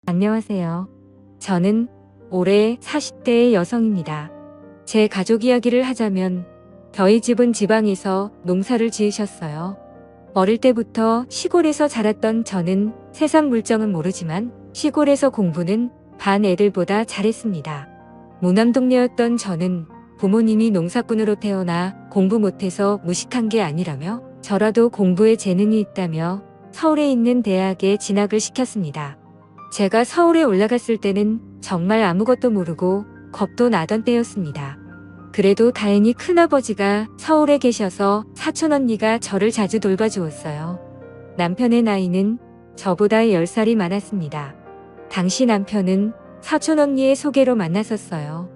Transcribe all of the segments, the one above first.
안녕하세요. 저는 올해 40대의 여성입니다. 제 가족 이야기를 하자면 저희 집은 지방에서 농사를 지으셨어요. 어릴 때부터 시골에서 자랐던 저는 세상 물정은 모르지만 시골에서 공부는 반 애들보다 잘했습니다. 무남동녀였던 저는 부모님이 농사꾼으로 태어나 공부 못해서 무식한 게 아니라며 저라도 공부에 재능이 있다며 서울에 있는 대학에 진학을 시켰습니다. 제가 서울에 올라갔을 때는 정말 아무것도 모르고 겁도 나던 때였습니다. 그래도 다행히 큰아버지가 서울에 계셔서 사촌언니가 저를 자주 돌봐주었어요. 남편의 나이는 저보다 10살이 많았습니다. 당시 남편은 사촌언니의 소개로 만났었어요.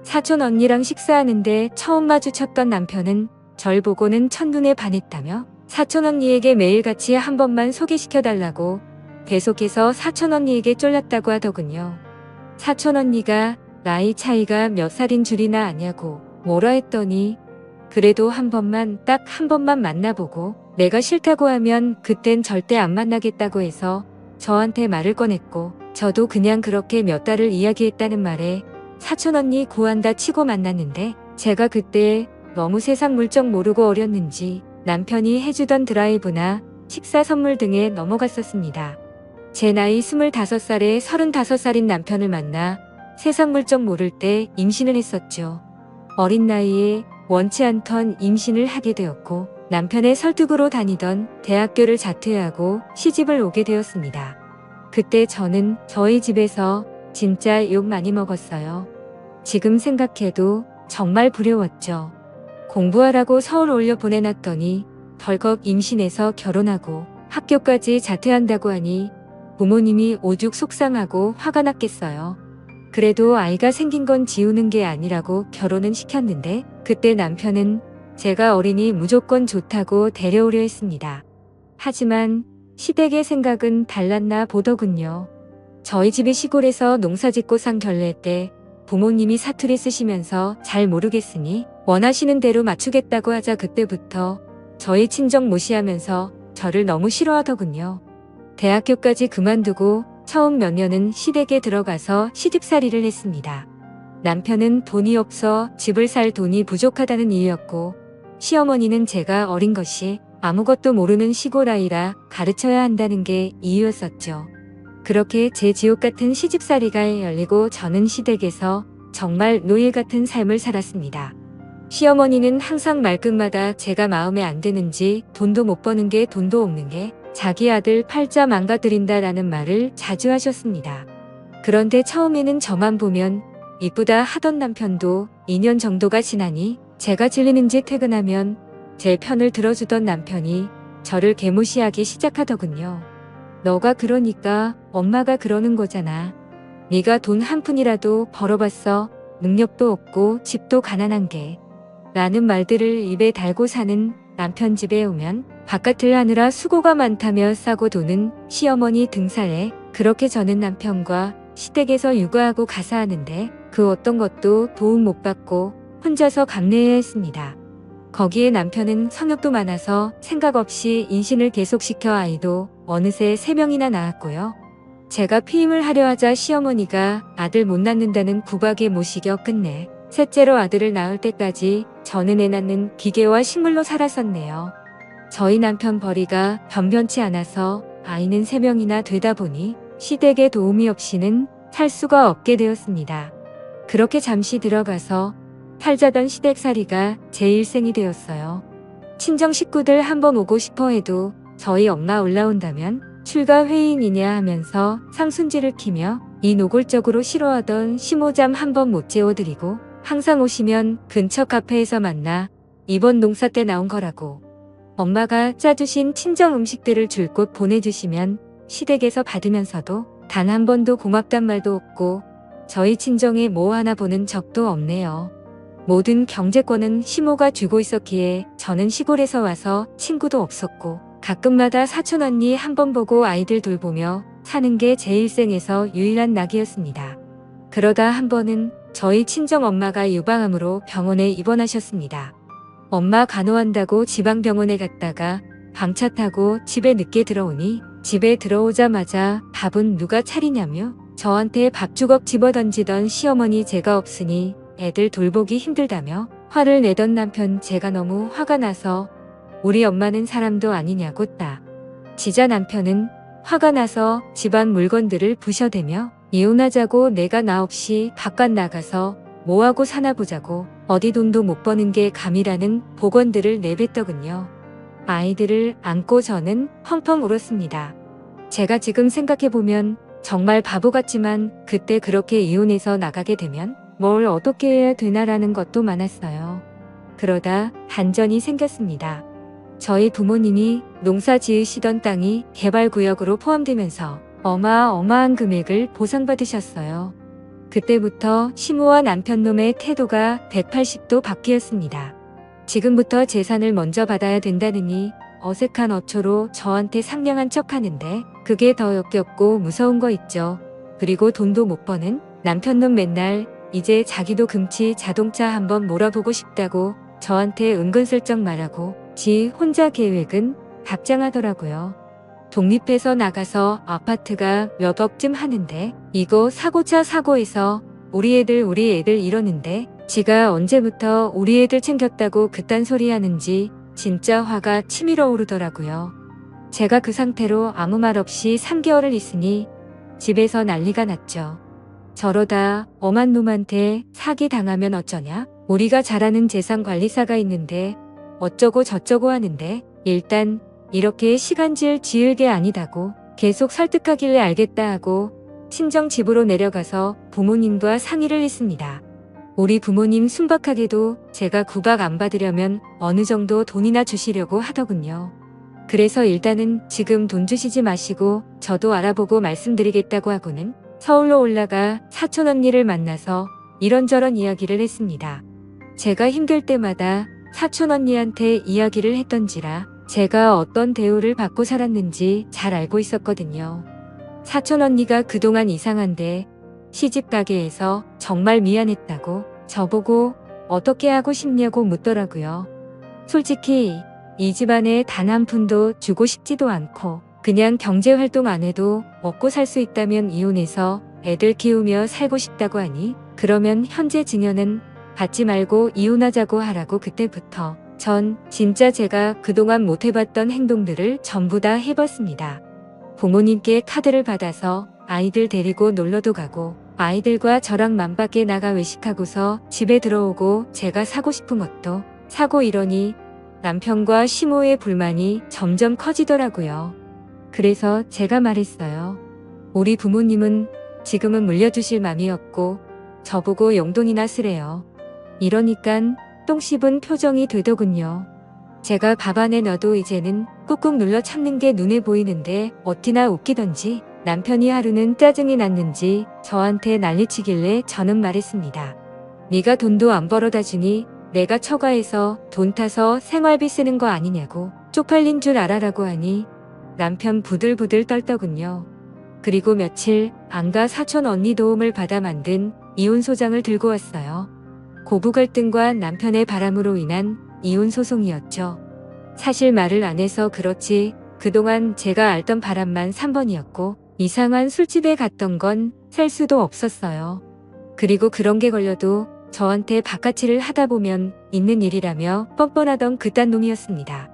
사촌언니랑 식사하는데 처음 마주쳤던 남편은 절 보고는 첫눈에 반했다며 사촌언니에게 매일같이 한 번만 소개시켜달라고 계속해서 사촌언니에게 쫄렸다고 하더군요. 사촌언니가 나이 차이가 몇 살인 줄이나 아냐고 뭐라 했더니 그래도 딱 한 번만 만나보고 내가 싫다고 하면 그땐 절대 안 만나겠다고 해서 저한테 말을 꺼냈고 저도 그냥 그렇게 몇 달을 이야기했다는 말에 사촌언니 구한다 치고 만났는데 제가 그때 너무 세상 물정 모르고 어렸는지 남편이 해주던 드라이브나 식사 선물 등에 넘어갔었습니다. 제 나이 25살에 35살인 남편을 만나 세상 물정 모를 때 임신을 했었죠. 어린 나이에 원치 않던 임신을 하게 되었고 남편의 설득으로 다니던 대학교를 자퇴하고 시집을 오게 되었습니다. 그때 저는 저희 집에서 진짜 욕 많이 먹었어요. 지금 생각해도 정말 두려웠죠. 공부하라고 서울 올려 보내놨더니 덜컥 임신해서 결혼하고 학교까지 자퇴한다고 하니 부모님이 오죽 속상하고 화가 났겠어요. 그래도 아이가 생긴 건 지우는 게 아니라고 결혼은 시켰는데 그때 남편은 제가 어리니 무조건 좋다고 데려오려 했습니다. 하지만 시댁의 생각은 달랐나 보더군요. 저희 집이 시골에서 농사짓고 산 결례 때 부모님이 사투리 쓰시면서 잘 모르겠으니 원하시는 대로 맞추겠다고 하자 그때부터 저희 친정 무시하면서 저를 너무 싫어하더군요. 대학교까지 그만두고 처음 몇 년은 시댁에 들어가서 시집살이를 했습니다. 남편은 돈이 없어 집을 살 돈이 부족하다는 이유였고 시어머니는 제가 어린 것이 아무것도 모르는 시골 아이라 가르쳐야 한다는 게 이유였었죠. 그렇게 제 지옥 같은 시집살이가 열리고 저는 시댁에서 정말 노예 같은 삶을 살았습니다. 시어머니는 항상 말끝마다 제가 마음에 안 드는지 돈도 못 버는 게 돈도 없는 게 자기 아들 팔자 망가뜨린다라는 말을 자주 하셨습니다. 그런데 처음에는 저만 보면 이쁘다 하던 남편도 2년 정도가 지나니 제가 질리는지 퇴근하면 제 편을 들어주던 남편이 저를 개무시하기 시작하더군요. 너가 그러니까 엄마가 그러는 거잖아. 네가 돈 한 푼이라도 벌어봤어. 능력도 없고 집도 가난한 게. 라는 말들을 입에 달고 사는 남편 집에 오면 바깥을 하느라 수고가 많다며 싸고 도는 시어머니 등살에 그렇게 저는 남편과 시댁에서 육아하고 가사하는데 그 어떤 것도 도움 못 받고 혼자서 감내해야 했습니다. 거기에 남편은 성욕도 많아서 생각 없이 임신을 계속시켜 아이도 어느새 3명이나 낳았고요. 제가 피임을 하려 하자 시어머니가 아들 못 낳는다는 구박에 못 이겨 끝내 셋째로 아들을 낳을 때까지 저는 애 낳는 기계와 식물로 살았었네요. 저희 남편 벌이가 변변치 않아서 아이는 3명이나 되다 보니 시댁의 도움이 없이는 살 수가 없게 되었습니다. 그렇게 잠시 들어가서 살자던 시댁살이가 제 일생이 되었어요. 친정 식구들 한번 오고 싶어 해도 저희 엄마 올라온다면 출가 회의이냐 하면서 상순지를 키며 이 노골적으로 싫어하던 시모잠 한번 못 재워드리고 항상 오시면 근처 카페에서 만나 이번 농사 때 나온 거라고 엄마가 짜주신 친정 음식들을 줄곧 보내주시면 시댁에서 받으면서도 단 한 번도 고맙단 말도 없고 저희 친정에 뭐 하나 보는 적도 없네요. 모든 경제권은 시모가 쥐고 있었기에 저는 시골에서 와서 친구도 없었고 가끔마다 사촌언니 한 번 보고 아이들 돌보며 사는 게 제 일생에서 유일한 낙이었습니다. 그러다 한 번은 저희 친정엄마가 유방암으로 병원에 입원하셨습니다. 엄마 간호한다고 지방병원에 갔다가 방차 타고 집에 늦게 들어오니 집에 들어오자마자 밥은 누가 차리냐며 저한테 밥주걱 집어던지던 시어머니 제가 없으니 애들 돌보기 힘들다며 화를 내던 남편 제가 너무 화가 나서 우리 엄마는 사람도 아니냐고 지자 남편은 화가 나서 집안 물건들을 부셔대며 이혼하자고 내가 나 없이 바깥 나가서 뭐하고 사나 보자고 어디 돈도 못 버는 게 감이라는 복언들을 내뱉더군요. 아이들을 안고 저는 펑펑 울었습니다. 제가 지금 생각해보면 정말 바보 같지만 그때 그렇게 이혼해서 나가게 되면 뭘 어떻게 해야 되나라는 것도 많았어요. 그러다 반전이 생겼습니다. 저희 부모님이 농사 지으시던 땅이 개발구역으로 포함되면서 어마어마한 금액을 보상받으셨어요. 그때부터 시모와 남편놈의 태도가 180도 바뀌었습니다. 지금부터 재산을 먼저 받아야 된다느니 어색한 어초로 저한테 상냥한 척 하는데 그게 더 역겹고 무서운 거 있죠. 그리고 돈도 못 버는 남편놈 맨날 이제 자기도 금치 자동차 한번 몰아보고 싶다고 저한테 은근슬쩍 말하고 지 혼자 계획은 답장하더라고요. 독립해서 나가서 아파트가 몇 억쯤 하는데 이거 사고차 사고해서 우리 애들 이러는데 지가 언제부터 우리 애들 챙겼다고 그딴 소리 하는지 진짜 화가 치밀어 오르더라고요. 제가 그 상태로 아무 말 없이 3개월을 있으니 집에서 난리가 났죠. 저러다 엄한 놈한테 사기 당하면 어쩌냐? 우리가 잘 아는 재산관리사가 있는데 어쩌고 저쩌고 하는데 일단 이렇게 시간질 지을 게 아니다고 계속 설득하길래 알겠다 하고 친정 집으로 내려가서 부모님과 상의를 했습니다. 우리 부모님 순박하게도 제가 구박 안 받으려면 어느 정도 돈이나 주시려고 하더군요. 그래서 일단은 지금 돈 주시지 마시고 저도 알아보고 말씀드리겠다고 하고는 서울로 올라가 사촌 언니를 만나서 이런저런 이야기를 했습니다. 제가 힘들 때마다 사촌 언니한테 이야기를 했던지라 제가 어떤 대우를 받고 살았는지 잘 알고 있었거든요. 사촌 언니가 그동안 이상한데 시집 가게에서 정말 미안했다고 저보고 어떻게 하고 싶냐고 묻더라고요. 솔직히 이 집안에 단 한 푼도 주고 싶지도 않고 그냥 경제활동 안 해도 먹고 살 수 있다면 이혼해서 애들 키우며 살고 싶다고 하니 그러면 현재 증여는 받지 말고 이혼하자고 하라고 그때부터 전 진짜 제가 그동안 못 해봤던 행동들을 전부 다 해봤습니다. 부모님께 카드를 받아서 아이들 데리고 놀러도 가고 아이들과 저랑 맘 밖에 나가 외식하고서 집에 들어오고 제가 사고 싶은 것도 사고 이러니 남편과 시모의 불만이 점점 커지더라고요. 그래서 제가 말했어요. 우리 부모님은 지금은 물려주실 맘이 없고 저보고 용돈이나 쓰래요. 이러니깐 똥 씹은 표정이 되더군요. 제가 밥 안에 넣어도 이제는 꾹꾹 눌러 참는 게 눈에 보이는데 어찌나 웃기던지 남편이 하루는 짜증이 났는지 저한테 난리치길래 저는 말했습니다. 네가 돈도 안 벌어다 주니 내가 처가해서 돈 타서 생활비 쓰는 거 아니냐고 쪽팔린 줄 알아라고 하니 남편 부들부들 떨더군요. 그리고 며칠 안가 사촌 언니 도움을 받아 만든 이혼 소장을 들고 왔어요. 고부 갈등과 남편의 바람으로 인한 이혼 소송이었죠. 사실 말을 안 해서 그렇지 그동안 제가 알던 바람만 3번이었고 이상한 술집에 갔던 건 셀 수도 없었어요. 그리고 그런 게 걸려도 저한테 바가치를 하다 보면 있는 일이라며 뻔뻔하던 그딴 놈이었습니다.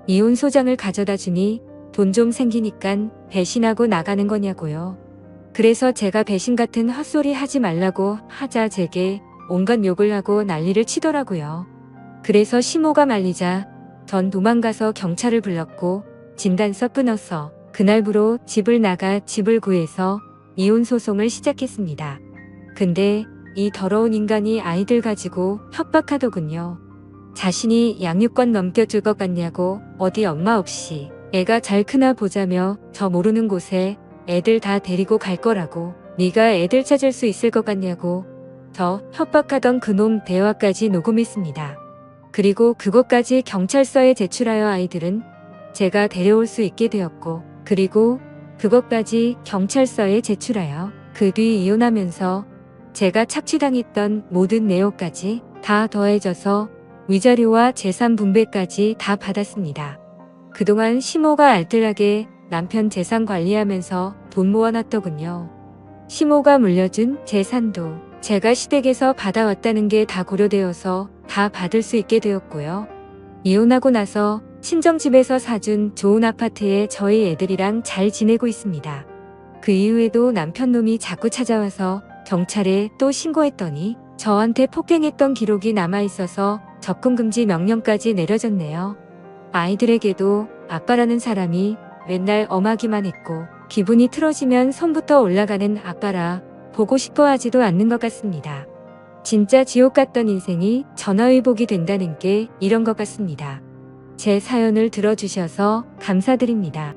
이혼 소장을 가져다 주니 돈 좀 생기니깐 배신하고 나가는 거냐고요. 그래서 제가 배신 같은 헛소리 하지 말라고 하자 제게 온갖 욕을 하고 난리를 치더라고요. 그래서 시모가 말리자 전 도망가서 경찰을 불렀고 진단서 끊어서 그날부로 집을 나가 집을 구해서 이혼 소송을 시작했습니다. 근데 이 더러운 인간이 아이들 가지고 협박하더군요. 자신이 양육권 넘겨줄 것 같냐고 어디 엄마 없이 애가 잘 크나 보자며 저 모르는 곳에 애들 다 데리고 갈 거라고 네가 애들 찾을 수 있을 것 같냐고 저 협박하던 그놈 대화까지 녹음했습니다. 그리고 그것까지 경찰서에 제출하여 아이들은 제가 데려올 수 있게 되었고 그리고 그것까지 경찰서에 제출하여 그 뒤 이혼하면서 제가 착취당했던 모든 내역까지 다 더해져서 위자료와 재산 분배까지 다 받았습니다. 그동안 시모가 알뜰하게 남편 재산 관리하면서 돈 모아놨더군요. 시모가 물려준 재산도 제가 시댁에서 받아왔다는 게 다 고려되어서 다 받을 수 있게 되었고요. 이혼하고 나서 친정집에서 사준 좋은 아파트에 저희 애들이랑 잘 지내고 있습니다. 그 이후에도 남편 놈이 자꾸 찾아와서 경찰에 또 신고했더니 저한테 폭행했던 기록이 남아있어서 접근금지 명령까지 내려졌네요. 아이들에게도 아빠라는 사람이 맨날 엄하기만 했고 기분이 틀어지면 손부터 올라가는 아빠라 보고 싶어 하지도 않는 것 같습니다. 진짜 지옥 같던 인생이 전화위복이 된다는 게 이런 것 같습니다. 제 사연을 들어주셔서 감사드립니다.